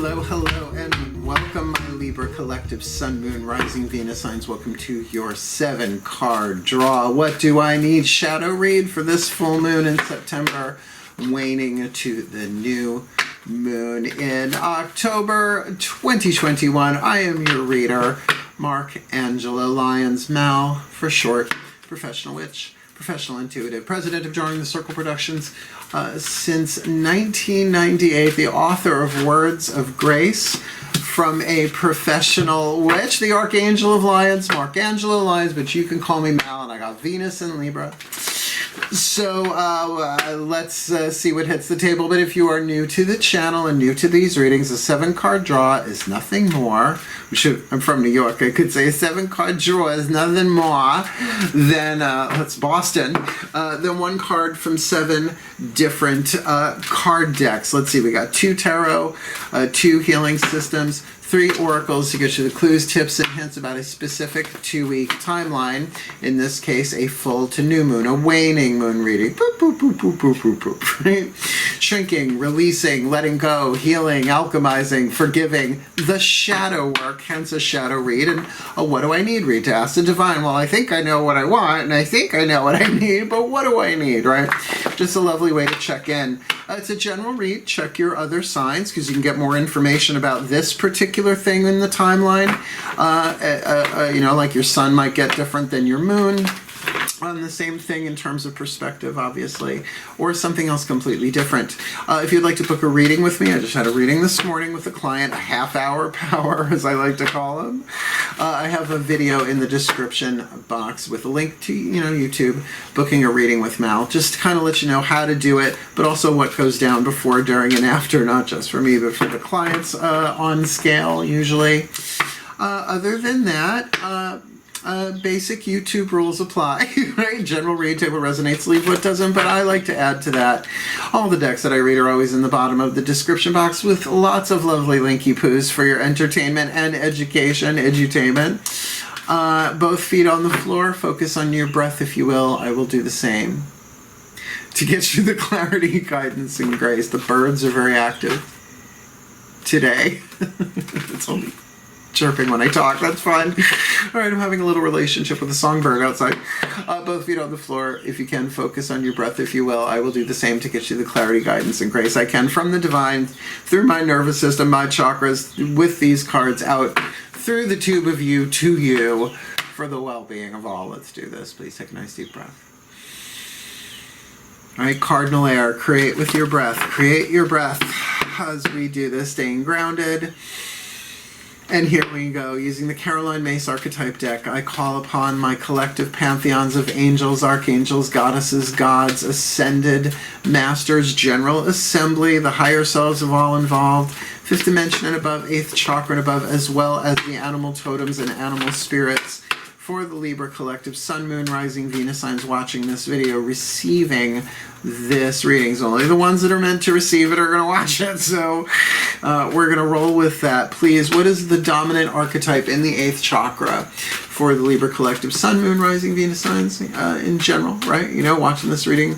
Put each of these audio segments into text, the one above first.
Hello, hello, and welcome, my Libra Collective Sun, Moon, Rising, Venus signs. Welcome to your 7-card draw. What do I need? Shadow read for this full moon in September, waning to the new moon in October 2021. I am your reader, Mark Angelo, Lyons, Mal for short, professional witch, professional intuitive, president of DrawingTheCircle Productions since 1998, the author of Words of Grace, from a professional witch, the Archangel of Lyons, Mark Angelo Lyons, but you can call me Mal, and I got Venus in Libra. So let's see what hits the table. But if you are new to the channel and new to these readings, a 7-card draw is nothing more. I'm from New York. I could say a 7-card draw is nothing more than that's Boston. Than one card from 7 different card decks. Let's see. We got 2 tarot, 2 healing systems, 3 oracles to get you the clues, tips, and hints about a specific 2-week timeline. In this case, a full to new moon, a waning moon reading. Boop, boop, boop, boop, boop, boop, boop. Right? Shrinking, releasing, letting go, healing, alchemizing, forgiving, the shadow work, hence a shadow read, and a what do I need read to ask the divine. Well, I think I know what I want, and I think I know what I need, but what do I need, right? Just a lovely way to check in. It's a general read. Check your other signs because you can get more information about this particular thing in the timeline. You know, like your sun might get different than your moon on the same thing in terms of perspective, obviously, or something else completely different. If you'd like to book a reading with me, I just had a reading this morning with a client, a half-hour power, as I like to call them. I have a video in the description box with a link to, YouTube, booking a reading with Mal, just to kind of let you know how to do it, but also what goes down before, during, and after, not just for me, but for the clients on scale, usually. Other than that, basic YouTube rules apply, right? General read, table resonates, leave what doesn't, but I like to add to that. All the decks that I read are always in the bottom of the description box with lots of lovely linky poos for your entertainment and education, edutainment. Both feet on the floor, focus on your breath if you will. I will do the same. To get you the clarity, guidance, and grace. The birds are very active today. It's only chirping when I talk, that's fine. All right, I'm having a little relationship with a songbird outside. Both feet on the floor. If you can, focus on your breath, if you will. I will do the same to get you the clarity, guidance, and grace I can from the divine, through my nervous system, my chakras, with these cards out, through the tube of you, to you, for the well-being of all. Let's do this. Please take a nice deep breath. All right, cardinal air, create with your breath. Create your breath as we do this, staying grounded. And here we go, using the Caroline Mace archetype deck, I call upon my collective pantheons of angels, archangels, goddesses, gods, ascended, masters, general assembly, the higher selves of all involved, 5th dimension and above, 8th chakra and above, as well as the animal totems and animal spirits. For the Libra Collective, Sun, Moon, Rising, Venus signs watching this video, receiving this readings. Only the ones that are meant to receive it are going to watch it, so we're going to roll with that. Please, what is the dominant archetype in the 8th chakra for the Libra Collective, Sun, Moon, Rising, Venus signs in general, right? Watching this reading,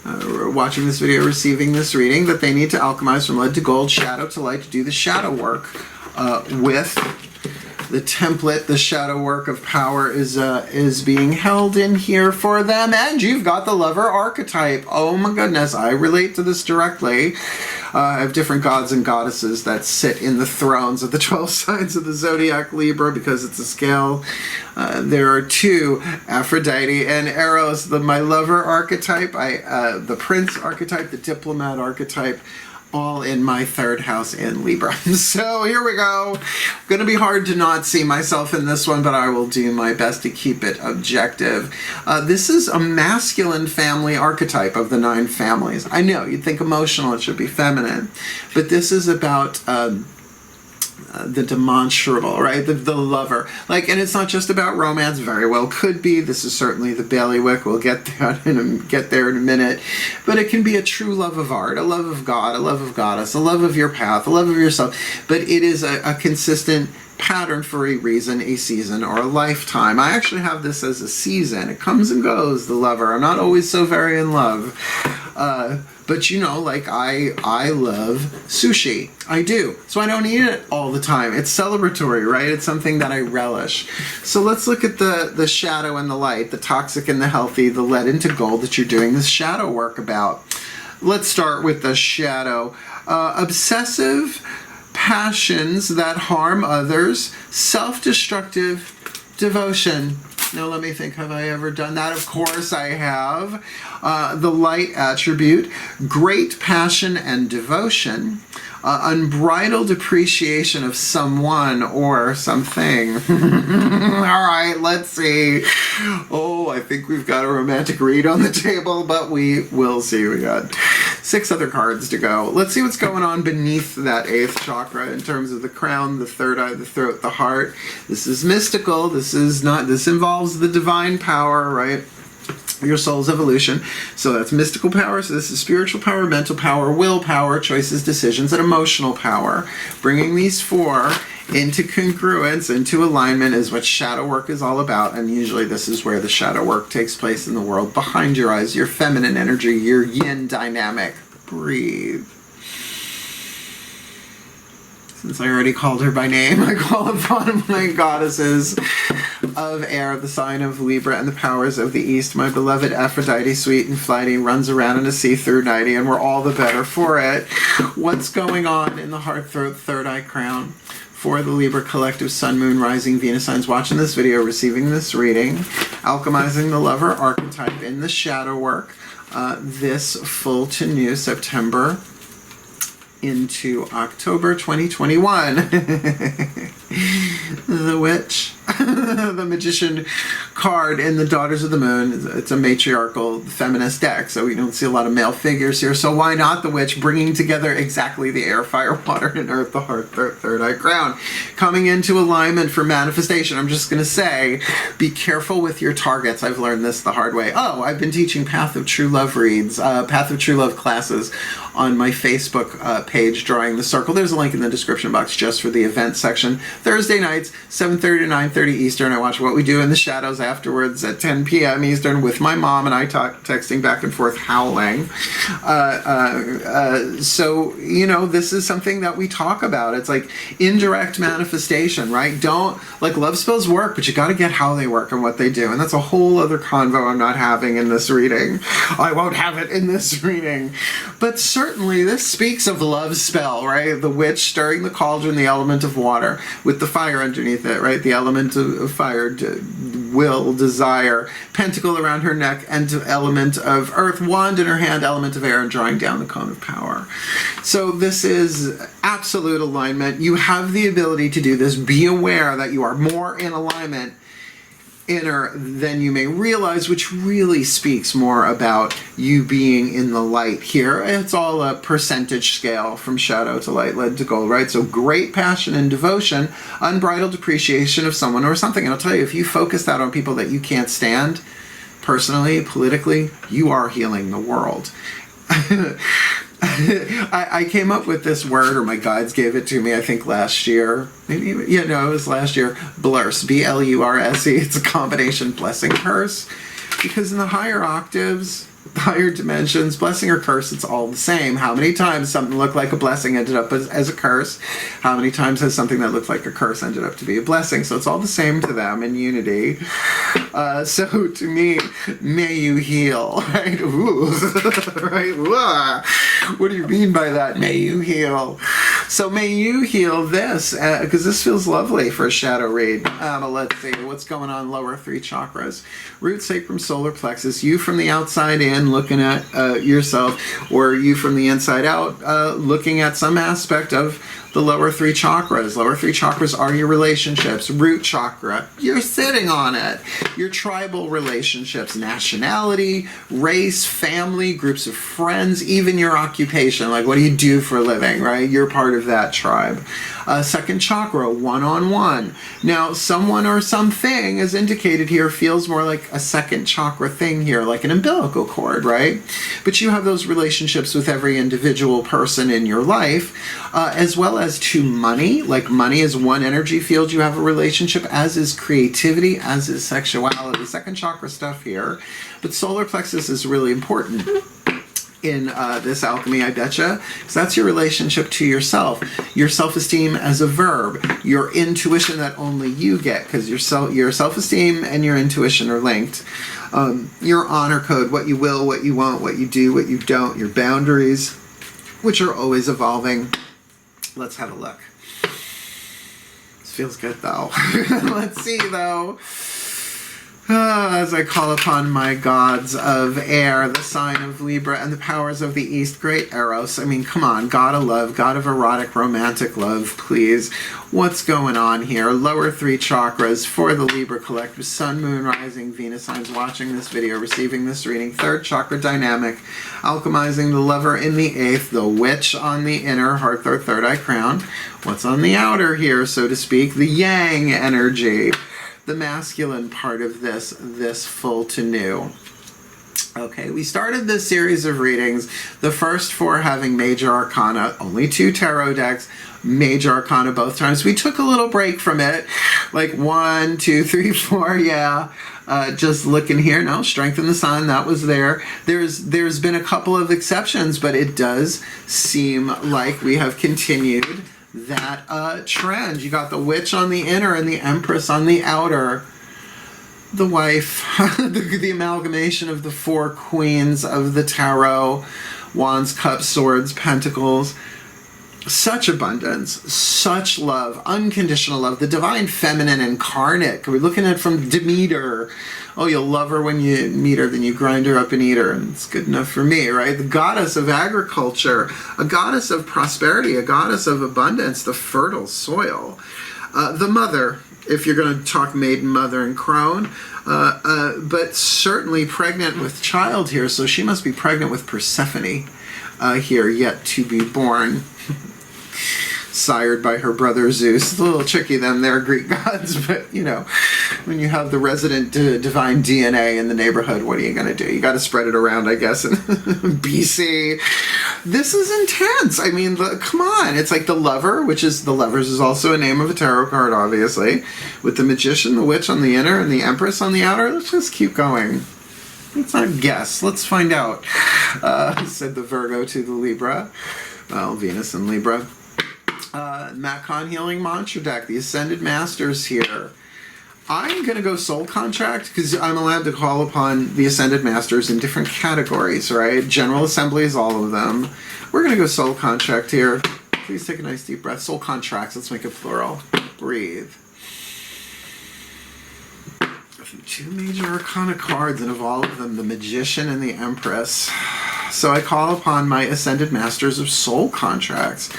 watching this video, receiving this reading, that they need to alchemize from lead to gold, shadow to light, to do the shadow work with the template. The shadow work of power is being held in here for them. And you've got the lover archetype. Oh my goodness, I relate to this directly. I have different gods and goddesses that sit in the thrones of the 12 signs of the zodiac Libra because it's a scale. There are 2, Aphrodite and Eros, my lover archetype, the prince archetype, the diplomat archetype, all in my 3rd house in Libra. So here we go. Gonna be hard to not see myself in this one, but I will do my best to keep it objective. This is a masculine family archetype of the 9 families. I know, you'd think emotional, it should be feminine, but this is about the demonstrable, right? The lover. And it's not just about romance, very well could be. This is certainly the bailiwick. We'll get there in a minute. But it can be a true love of art, a love of God, a love of goddess, a love of your path, a love of yourself. But it is a consistent pattern for a reason, a season, or a lifetime. I actually have this as a season. It comes and goes, the lover. I'm not always so very in love. But you know, like I love sushi. I do. So I don't eat it all the time. It's celebratory, right? It's something that I relish. So let's look at the shadow and the light, the toxic and the healthy, the lead into gold that you're doing this shadow work about. Let's start with the shadow. Obsessive passions that harm others, self-destructive devotion. Now let me think, have I ever done that? Of course I have. The light attribute, great passion and devotion, unbridled appreciation of someone or something. All right, let's see. Oh, I think we've got a romantic read on the table, but we will see. We got 6 other cards to go. Let's see what's going on beneath that 8th chakra in terms of the crown, the third eye, the throat, the heart. This is mystical. This involves the divine power, right? Your soul's evolution. So that's mystical power. So this is spiritual power, mental power, willpower, choices, decisions, and emotional power. Bringing these 4 into congruence, into alignment is what shadow work is all about. And usually this is where the shadow work takes place in the world. Behind your eyes, your feminine energy, your yin dynamic. Breathe. Since I already called her by name, I call upon my goddesses of air, the sign of Libra, and the powers of the East. My beloved Aphrodite, sweet and flighty, runs around in a see-through nightie, and we're all the better for it. What's going on in the heart, throat, third eye, crown? For the Libra collective, Sun, Moon, Rising, Venus signs watching this video, receiving this reading, alchemizing the lover archetype in the shadow work, this full to new September into October 2021. The Witch, the Magician card in the Daughters of the Moon. It's a matriarchal feminist deck, so we don't see a lot of male figures here. So why not the Witch, bringing together exactly the air, fire, water, and earth, the heart, third eye, crown, coming into alignment for manifestation. I'm just going to say, be careful with your targets. I've learned this the hard way. Oh, I've been teaching Path of True Love reads, Path of True Love classes on my Facebook page, Drawing the Circle. There's a link in the description box just for the event section. Thursday nights, 7:30 to 9:30 Eastern. I watch What We Do in the Shadows afterwards at 10 p.m. Eastern with my mom, and I texting back and forth, howling. So, you know, this is something that we talk about. It's like indirect manifestation, right? Love spells work, but you got to get how they work and what they do. And that's a whole other convo I'm not having in this reading. I won't have it in this reading. But certainly this speaks of love spell, right? The witch stirring the cauldron, the element of water, with the fire underneath it, right? The element of fire, will, desire, pentacle around her neck, and element of earth, wand in her hand, element of air, and drawing down the cone of power. So this is absolute alignment. You have the ability to do this. Be aware that you are more in alignment inner than you may realize, which really speaks more about you being in the light here. It's all a percentage scale from shadow to light, lead to gold, right? So great passion and devotion, unbridled appreciation of someone or something. And I'll tell you, if you focus that on people that you can't stand, personally, politically, you are healing the world. I came up with this word, or my guides gave it to me, I think last year. Maybe, it was last year. Blurs, B-L-U-R-S-E. It's a combination blessing curse. Because in the higher octaves, higher dimensions, blessing or curse, it's all the same. How many times something looked like a blessing ended up as a curse? How many times has something that looked like a curse ended up to be a blessing? So it's all the same to them in unity. So to me, may you heal, right? Ooh. Right? Ooh. What do you mean by that? May you heal. So may you heal this, because this feels lovely for a shadow read. Let's see, what's going on lower 3 chakras? Root, sacrum, solar plexus. You from the outside in, looking at yourself, or you from the inside out, looking at some aspect of the lower 3 chakras. Lower 3 chakras are your relationships. Root chakra, you're sitting on it. Your tribal relationships, nationality, race, family, groups of friends, even your occupation. Like, what do you do for a living, right? You're part of of that tribe. Second chakra, one-on-one. Now, someone or something, as indicated here, feels more like a second chakra thing here, like an umbilical cord, right? But you have those relationships with every individual person in your life, as well as to money. Like money is one energy field you have a relationship, as is creativity, as is sexuality. Second chakra stuff here. But solar plexus is really important in this alchemy, I betcha, because that's your relationship to yourself, your self-esteem as a verb, your intuition that only you get, because your self-esteem and your intuition are linked, your honor code, what you will, what you won't, what you do, what you don't, your boundaries, which are always evolving. Let's have a look. This feels good though. Let's see though. As I call upon my gods of air, the sign of Libra, and the powers of the East, great Eros. I mean, come on, god of love, god of erotic, romantic love, please. What's going on here? Lower three chakras for the Libra collective. Sun, Moon, Rising, Venus signs watching this video, receiving this reading. Third chakra dynamic, alchemizing the lover in the eighth, the witch on the inner, heart, third eye crown. What's on the outer here, so to speak? The yang energy. The masculine part of this full to new. Okay, we started this series of readings, the first four having major arcana, only 2 tarot decks, major arcana both times. We took a little break from it, like 1, 2, 3, 4, yeah. Just looking here, no, strength in the sun, that was there. There's been a couple of exceptions, but it does seem like we have continued that trend. You got the witch on the inner and the empress on the outer. The wife, the amalgamation of the 4 queens of the tarot, wands, cups, swords, pentacles. Such abundance, such love, unconditional love, the divine feminine incarnate. We're looking at it from Demeter. Oh, you'll love her when you meet her, then you grind her up and eat her, and it's good enough for me, right? The goddess of agriculture, a goddess of prosperity, a goddess of abundance, the fertile soil. The mother, if you're going to talk maiden, mother, and crone, but certainly pregnant with child here, so she must be pregnant with Persephone here, yet to be born. Sired by her brother Zeus. It's a little tricky then, they're Greek gods, but you know, when you have the resident divine DNA in the neighborhood, what are you going to do? You got to spread it around, I guess, in BC. This is intense. I mean, come on. It's like the lover, which is, the lovers is also a name of a tarot card, obviously, with the magician, the witch on the inner, and the empress on the outer. Let's just keep going. Let's not guess. Let's find out, said the Virgo to the Libra. Well, Venus and Libra. Macon Healing Mantra deck, the Ascended Masters here. I'm going to go Soul Contract because I'm allowed to call upon the Ascended Masters in different categories, right? General Assembly is all of them. We're going to go Soul Contract here. Please take a nice deep breath. Soul Contracts, let's make it plural. Breathe. 2 major arcana cards, and of all of them, the Magician and the Empress. So I call upon my Ascended Masters of Soul Contracts.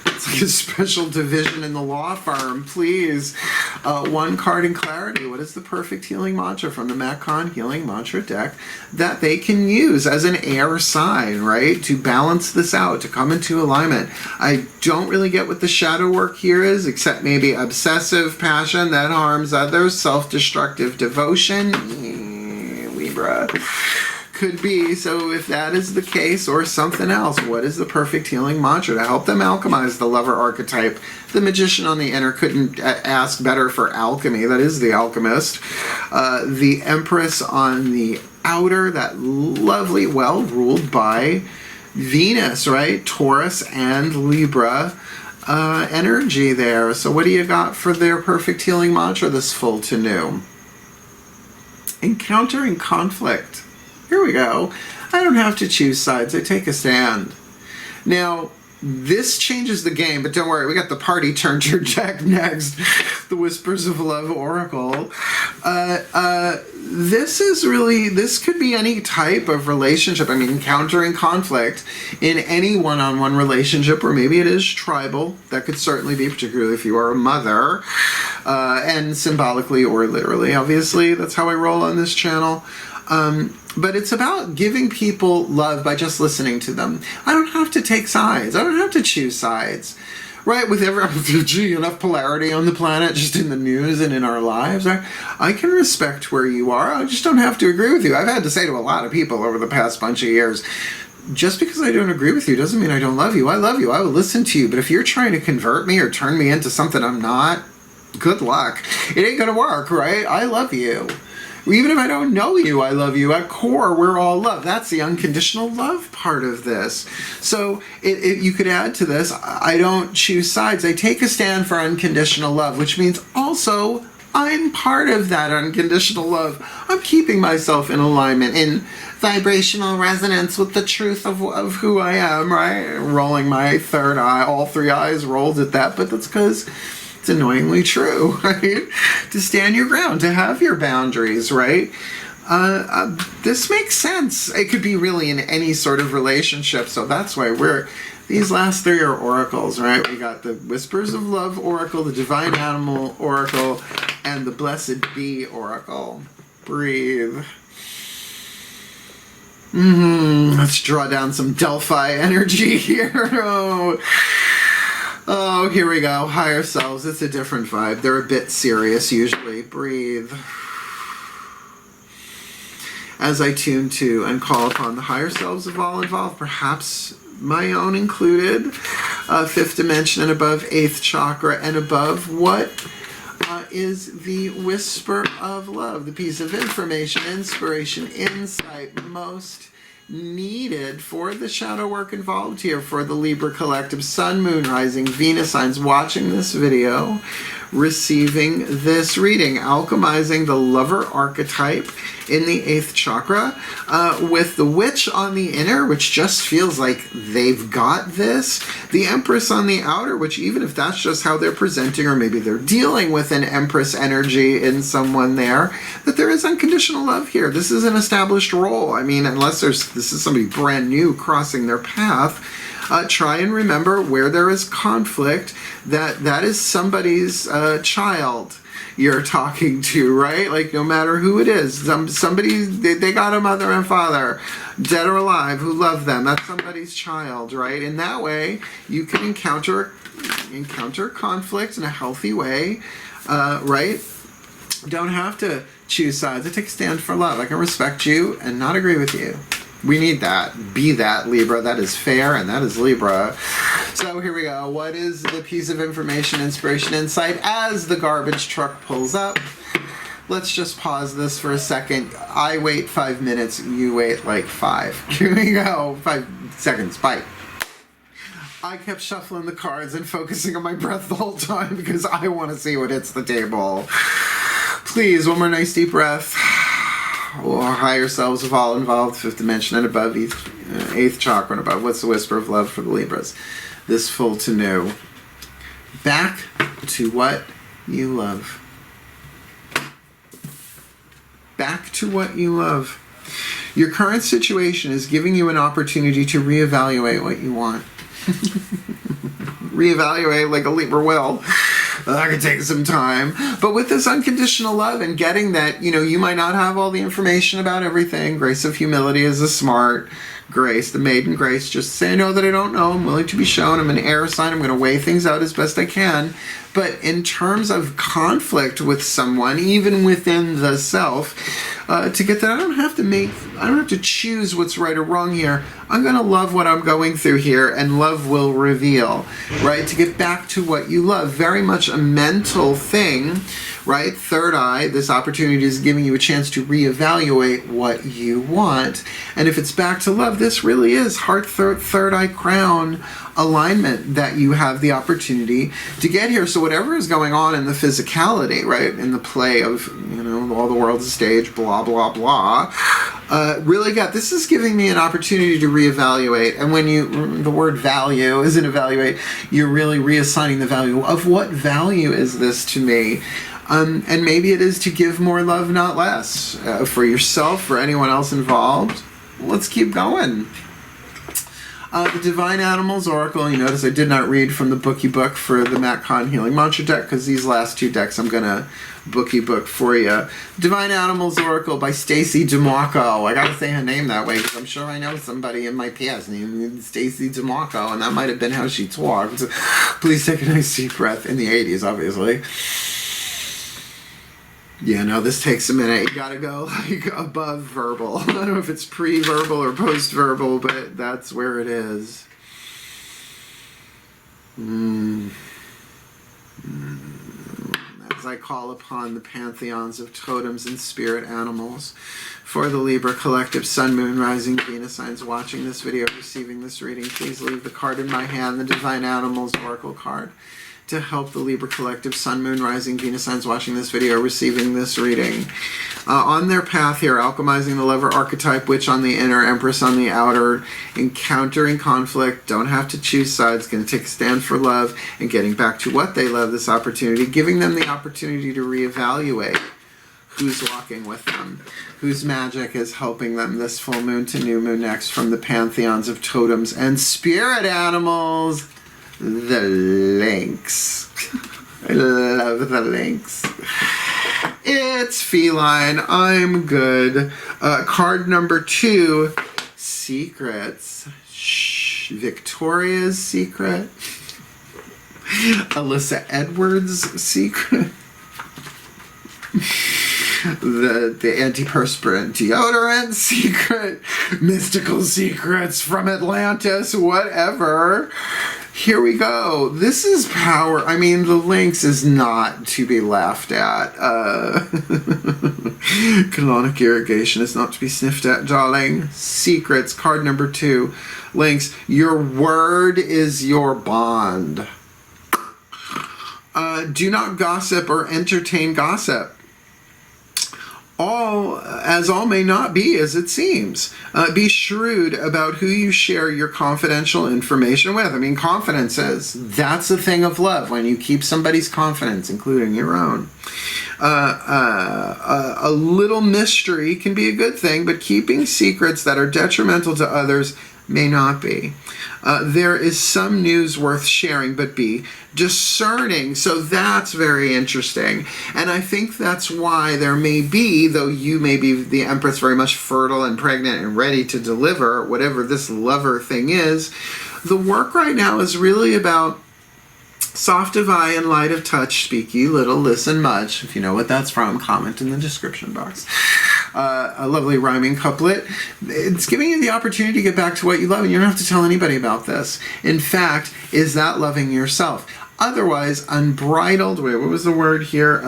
It's like a special division in the law firm, please. 1 card in clarity. What is the perfect healing mantra from the Macon Healing Mantra deck that they can use as an air sign, right? To balance this out, to come into alignment. I don't really get what the shadow work here is, except maybe obsessive passion that harms others, self-destructive devotion. Libra. Could be. So if that is the case, or something else, what is the perfect healing mantra to help them alchemize the lover archetype? The magician on the inner couldn't ask better for alchemy. That is the alchemist. The empress on the outer, that lovely, well ruled by Venus, right? Taurus and Libra energy there. So what do you got for their perfect healing mantra this full to new? Encountering conflict. Here we go. I don't have to choose sides. I take a stand. Now, this changes the game, but don't worry. We got the Party Turner deck next. The Whispers of Love Oracle. This could be any type of relationship. I mean, encountering conflict in any one-on-one relationship, or maybe it is tribal. That could certainly be, particularly if you are a mother. And symbolically or literally, obviously. That's how I roll on this channel. But it's about giving people love by just listening to them. I don't have to take sides. I don't have to choose sides. right? With enough polarity on the planet, just in the news and in our lives. I can respect where you are. I just don't have to agree with you. I've had to say to a lot of people over the past bunch of years, just because I don't agree with you doesn't mean I don't love you. I love you. I will listen to you. But if you're trying to convert me or turn me into something I'm not, good luck. It ain't going to work, right? I love you. Even if I don't know you, I love you. At core, we're all love. That's the unconditional love part of this. So you could add to this, I don't choose sides. I take a stand for unconditional love, which means also I'm part of that unconditional love. I'm keeping myself in alignment, in vibrational resonance with the truth of who I am, right? Rolling my third eye, all three eyes rolled at that, but that's because it's annoyingly true, right? To stand your ground, to have your boundaries, right? This makes sense. It could be really in any sort of relationship, so that's why these last three are oracles, right? We got the Whispers of Love Oracle, the Divine Animal Oracle, and the Blessed Bee Oracle. Breathe. Let's draw down some Delphi energy here. Oh, here we go. Higher selves. It's a different vibe. They're a bit serious usually. Breathe. As I tune to and call upon the higher selves of all involved, perhaps my own included, fifth dimension and above, eighth chakra and above, what is the whisper of love, the piece of information, inspiration, insight most needed for the shadow work involved here, for the Libra collective, Sun, Moon, Rising, Venus signs watching this video, receiving this reading, alchemizing the lover archetype in the 8th chakra, with the witch on the inner, which just feels like they've got this, the empress on the outer, which even if that's just how they're presenting, or maybe they're dealing with an empress energy in someone there, that there is unconditional love here. This is an established role. I mean, unless this is somebody brand new crossing their path, try and remember where there is conflict, that is somebody's child you're talking to, right? Like, no matter who it is, somebody, they got a mother and father, dead or alive, who love them. That's somebody's child, right? In that way, you can encounter conflict in a healthy way, right? Don't have to choose sides. I take a stand for love. I can respect you and not agree with you. We need that. Be that, Libra. That is fair, and that is Libra. So here we go. What is the piece of information, inspiration, insight as the garbage truck pulls up? Let's just pause this for a second. I wait 5 minutes. You wait like 5. Here we go. 5 seconds. Bye. I kept shuffling the cards and focusing on my breath the whole time because I want to see what hits the table. Please, one more nice deep breath. Or higher selves of all involved, 5th dimension and above, 8th chakra and above. What's the whisper of love for the Libras? This full to new. Back to what you love. Back to what you love. Your current situation is giving you an opportunity to reevaluate what you want. Reevaluate like a Libra will. That could take some time. But with this unconditional love and getting that, you might not have all the information about everything. Grace of humility is a smart grace, the maiden grace. Just say, I know that I don't know. I'm willing to be shown. I'm an air sign. I'm going to weigh things out as best I can. But in terms of conflict with someone, even within the self, to get that, I don't have to choose what's right or wrong here. I'm going to love what I'm going through here, and love will reveal, right? To get back to what you love. Very much a mental thing, right? Third eye, this opportunity is giving you a chance to reevaluate what you want. And if it's back to love, this really is heart, third eye, crown alignment that you have the opportunity to get here. So whatever is going on in the physicality, right, in the play of, all the world's a stage, blah, blah, blah, really this is giving me an opportunity to reevaluate. And when the word value isn't evaluate, you're really reassigning the value of what value is this to me. And maybe it is to give more love, not less, for yourself, for anyone else involved. Let's keep going. The Divine Animals Oracle, you notice I did not read from the bookie book for the Matt Kahn Healing Mantra deck, because these last two decks I'm going to bookie book for you. Divine Animals Oracle by Stacy DeMarco. I got to say her name that way, because I'm sure I know somebody in my past named Stacy DeMarco, and that might have been how she talked. Please take a nice deep breath, in the 80s, obviously. Yeah, no, this takes a minute. You gotta go like above verbal. I don't know if it's pre-verbal or post-verbal, but that's where it is. As I call upon the pantheons of totems and spirit animals for the Libra Collective Sun, Moon, Rising, Venus signs watching this video, receiving this reading, please leave the card in my hand, the Divine Animals Oracle card, to help the Libra Collective Sun, Moon, Rising, Venus signs watching this video, receiving this reading. On their path here, alchemizing the lover archetype, witch on the inner, empress on the outer, encountering conflict, don't have to choose sides, going to take a stand for love, and getting back to what they love, this opportunity, giving them the opportunity to reevaluate who's walking with them, whose magic is helping them this full moon to new moon next from the pantheons of totems and spirit animals. The lynx. I love the lynx. It's feline. I'm good. Card number 2, secrets. Shh. Victoria's secret. Alyssa Edwards' secret. The antiperspirant deodorant secret. Mystical secrets from Atlantis. Whatever. Here we go. This is power. I mean, the lynx is not to be laughed at. Colonic irrigation is not to be sniffed at, darling. Secrets, card number 2. Lynx, your word is your bond. Do not gossip or entertain gossip. All may not be as it seems. Be shrewd about who you share your confidential information with. I mean, confidences, that's a thing of love, when you keep somebody's confidence, including your own. A little mystery can be a good thing, but keeping secrets that are detrimental to others may not be. There is some news worth sharing, but be discerning. So that's very interesting. And I think that's why there may be, though you may be the Empress very much fertile and pregnant and ready to deliver whatever this lover thing is, the work right now is really about soft of eye and light of touch, speak ye little, listen much. If you know what that's from, comment in the description box. A lovely rhyming couplet. It's giving you the opportunity to get back to what you love, and you don't have to tell anybody about this. In fact, is that loving yourself? Otherwise, unbridled, wait, what was the word here?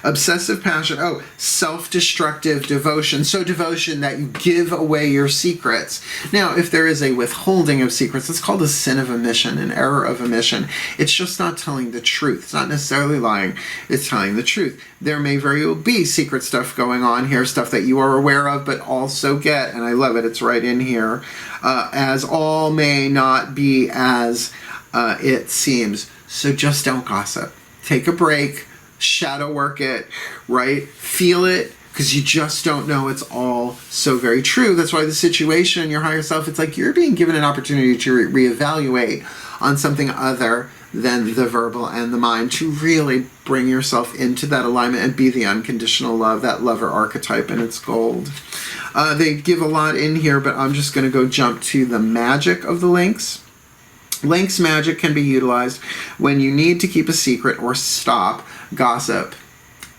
Obsessive passion. Oh, self-destructive devotion. So devotion that you give away your secrets. Now, if there is a withholding of secrets, it's called a sin of omission, an error of omission. It's just not telling the truth. It's not necessarily lying. It's telling the truth. There may very well be secret stuff going on here, stuff that you are aware of, but also get, and I love it, it's right in here, as all may not be as it seems. So just don't gossip. Take a break, shadow work it, right? Feel it, because you just don't know. It's all so very true. That's why the situation in your higher self, it's like you're being given an opportunity to reevaluate on something other than the verbal and the mind, to really bring yourself into that alignment and be the unconditional love, that lover archetype in its gold. They give a lot in here, but I'm just going to go jump to the magic of the lynx. Lynx magic can be utilized when you need to keep a secret or stop gossip.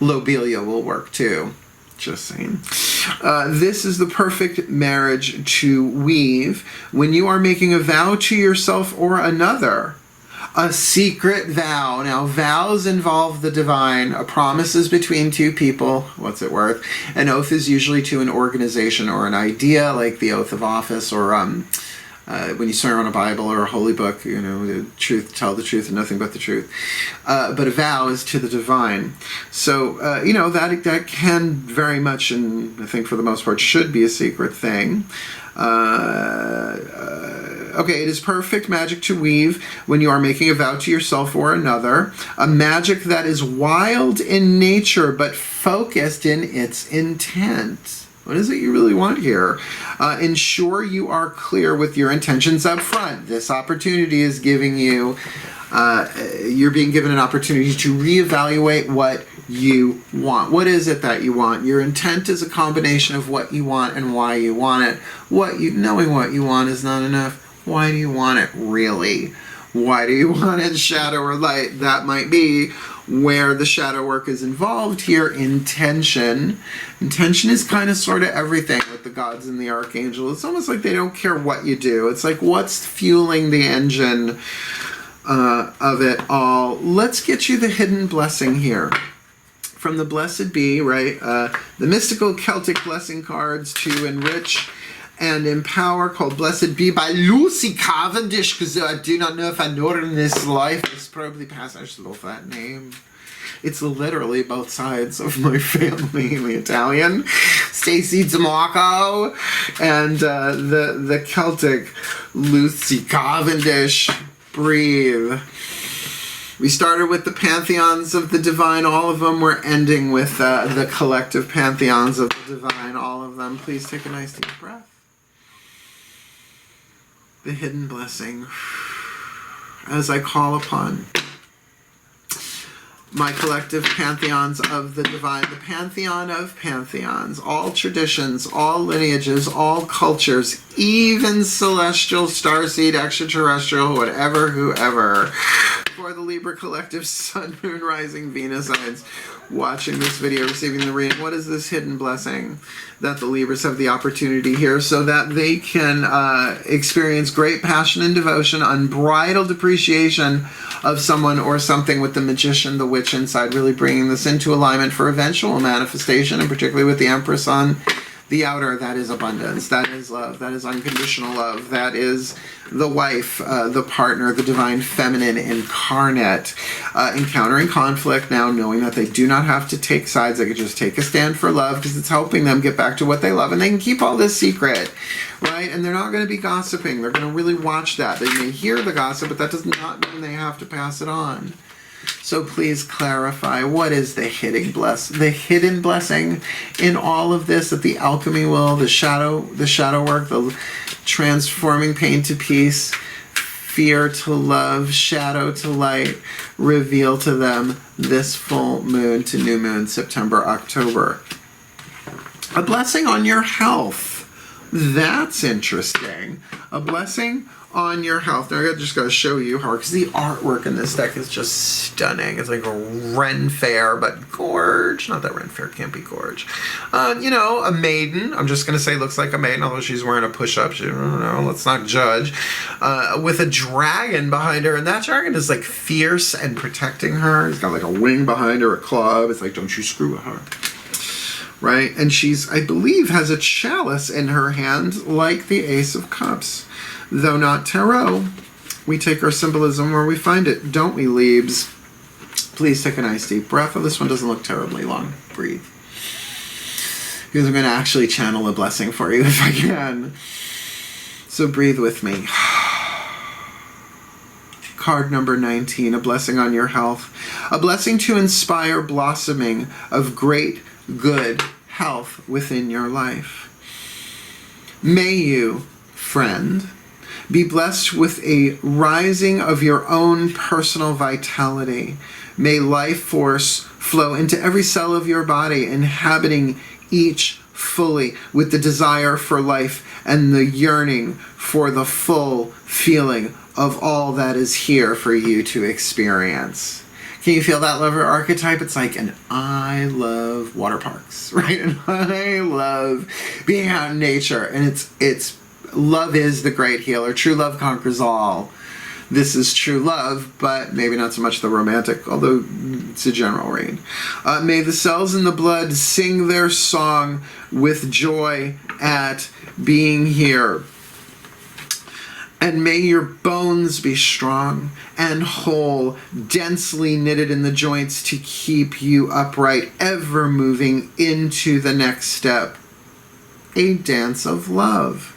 Lobelia will work too. Just saying. This is the perfect marriage to weave when you are making a vow to yourself or another. A secret vow. Now, vows involve the divine. A promise is between two people. What's it worth? An oath is usually to an organization or an idea, like the oath of office, or when you swear on a Bible or a holy book, you know, the truth, tell the truth and nothing but the truth. But a vow is to the divine. So, you know, that can very much, and I think for the most part, should be a secret thing. Okay, it is perfect magic to weave when you are making a vow to yourself or another. A magic that is wild in nature, but focused in its intent. What is it you really want here? Ensure you are clear with your intentions up front. This opportunity is giving you, you're being given an opportunity to reevaluate what you want. What is it that you want? Your intent is a combination of what you want and why you want it. Knowing what you want is not enough. Why do you want it really? Why do you want it, shadow or light? That might be where the shadow work is involved here. Intention. Intention is kind of sort of everything with the gods and the archangel. It's almost like they don't care what you do. It's like, what's fueling the engine of it all? Let's get you the hidden blessing here. From the Blessed Be, right? The mystical Celtic blessing cards to enrich and empower, called Blessed Be by Lucy Cavendish, because I do not know if I know her in this life. It's probably past. I just love that name. It's literally both sides of my family, the Italian, Stacy DeMarco, and the Celtic Lucy Cavendish. Breathe. We started with the pantheons of the divine, all of them. We're ending with the collective pantheons of the divine, all of them. Please take a nice deep breath. The hidden blessing. As I call upon my collective pantheons of the divine, the pantheon of pantheons, all traditions, all lineages, all cultures, even celestial, starseed, extraterrestrial, whatever, whoever, for the Libra collective Sun, Moon, Rising, Venus signs watching this video, receiving the reading. What is this hidden blessing that the Libras have the opportunity here so that they can experience great passion and devotion, unbridled appreciation of someone or something, with the magician, the witch inside, really bringing this into alignment for eventual manifestation, and particularly with the Empress on the outer. That is abundance, that is love, that is unconditional love, that is the wife, the partner, the divine feminine incarnate, encountering conflict now, knowing that they do not have to take sides. They can just take a stand for love, because it's helping them get back to what they love, and they can keep all this secret, right? And they're not going to be gossiping. They're going to really watch that. They may hear the gossip, but that does not mean they have to pass it on. So please clarify, what is the hidden blessing in all of this, that the alchemy will, the shadow work, the transforming pain to peace, fear to love, shadow to light, reveal to them this full moon to new moon, September, October. A blessing on your health. That's interesting. A blessing on your health. Now I just got to show you how, because the artwork in this deck is just stunning. It's like a Ren Fair, but gorge. Not that Ren Fair can't be gorge. You know, a maiden. I'm just going to say looks like a maiden, although she's wearing a push-up. I don't know, let's not judge. With a dragon behind her, and that dragon is like fierce and protecting her. He's got like a wing behind her, a club. It's like, don't you screw with her. Right? And she's, I believe, has a chalice in her hand, like the Ace of Cups. Though not tarot, we take our symbolism where we find it, don't we, Libs? Please take a nice deep breath. Oh, this one doesn't look terribly long. Breathe. Because I'm going to actually channel a blessing for you if I can. So breathe with me. Card number 19, a blessing on your health. A blessing to inspire blossoming of great good health within your life. May you, friend, be blessed with a rising of your own personal vitality. May life force flow into every cell of your body, inhabiting each fully with the desire for life and the yearning for the full feeling of all that is here for you to experience. Can you feel that lover archetype? It's like an I love water parks, right? And I love being out in nature, and it's love is the great healer. True love conquers all. This is true love, but maybe not so much the romantic, although it's a general read. May the cells in the blood sing their song with joy at being here. And may your bones be strong and whole, densely knitted in the joints to keep you upright, ever moving into the next step. A dance of love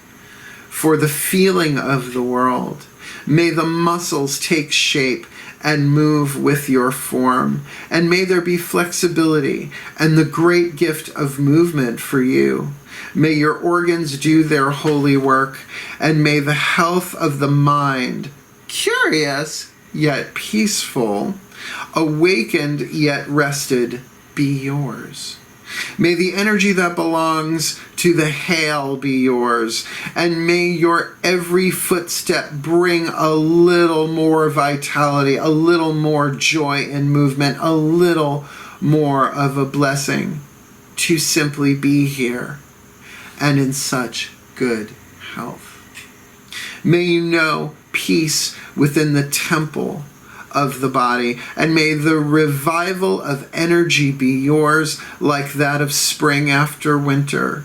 for the feeling of the world. May the muscles take shape and move with your form. And may there be flexibility and the great gift of movement for you. May your organs do their holy work, and may the health of the mind, curious yet peaceful, awakened yet rested, be yours. May the energy that belongs to the hail be yours, and may your every footstep bring a little more vitality, a little more joy and movement, a little more of a blessing to simply be here and in such good health. May you know peace within the temple of the body, and may the revival of energy be yours like that of spring after winter.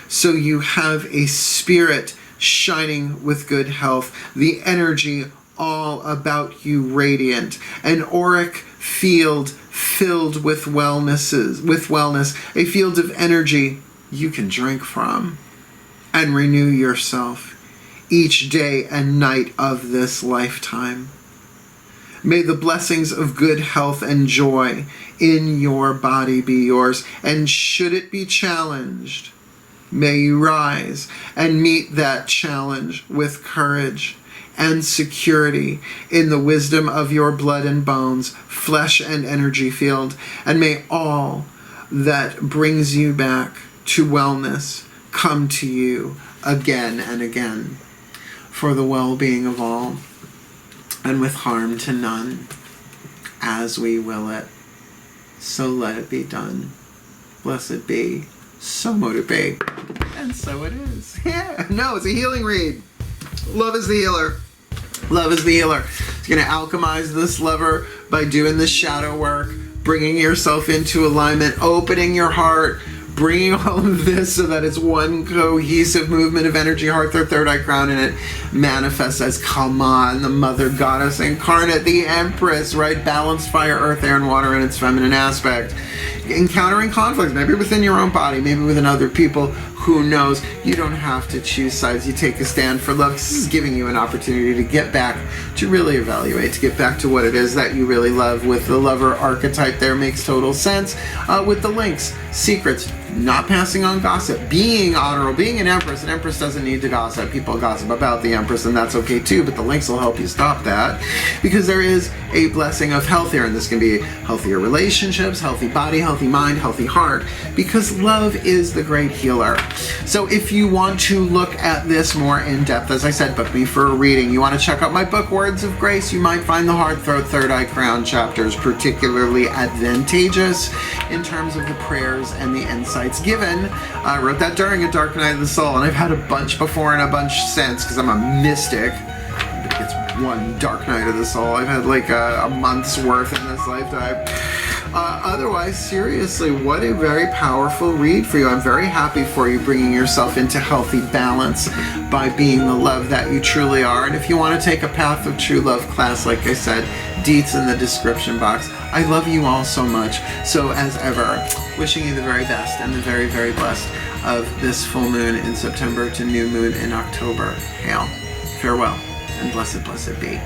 So you have a spirit shining with good health, the energy all about you radiant, an auric field filled with wellness, a field of energy you can drink from and renew yourself each day and night of this lifetime. May the blessings of good health and joy in your body be yours, and should it be challenged, may you rise and meet that challenge with courage and security in the wisdom of your blood and bones, flesh and energy field, and may all that brings you back to wellness come to you again and again for the well-being of all, and with harm to none, as we will it. So let it be done. Blessed be. So mote it be. And so it is. Yeah, no, it's a healing read. Love is the healer. Love is the healer. It's going to alchemize this lover by doing the shadow work, bringing yourself into alignment, opening your heart, bringing all of this so that it's one cohesive movement of energy, heart, their third eye crown, and it manifests as Kama, the mother goddess incarnate, the empress, right? Balanced fire, earth, air, and water in its feminine aspect. Encountering conflicts, maybe within your own body, maybe within other people, who knows? You don't have to choose sides. You take a stand for love. This is giving you an opportunity to get back, to really evaluate, to get back to what it is that you really love. With the lover archetype there makes total sense. With the links, secrets, not passing on gossip, being honorable, being an empress. An empress doesn't need to gossip. People gossip about the empress, and that's okay too, but the links will help you stop that, because there is a blessing of health here, and this can be healthier relationships, healthy body, healthy mind, healthy heart, because love is the great healer. So if you want to look at this more in depth, as I said, book me for a reading. You want to check out my book, Words of Grace. You might find the heart, throat, third eye crown chapters particularly advantageous in terms of the prayers and the insights given. I wrote that during a dark night of the soul, and I've had a bunch before and a bunch since, because I'm a mystic. It's one dark night of the soul. I've had like a month's worth in this lifetime. Otherwise, seriously, what a very powerful read for you. I'm very happy for you bringing yourself into healthy balance by being the love that you truly are. And if you want to take a Path of True Love class, like I said, deets in the description box. I love you all so much. So as ever, wishing you the very best and the very, very blessed of this full moon in September to new moon in October. Hail, farewell, and blessed, blessed be.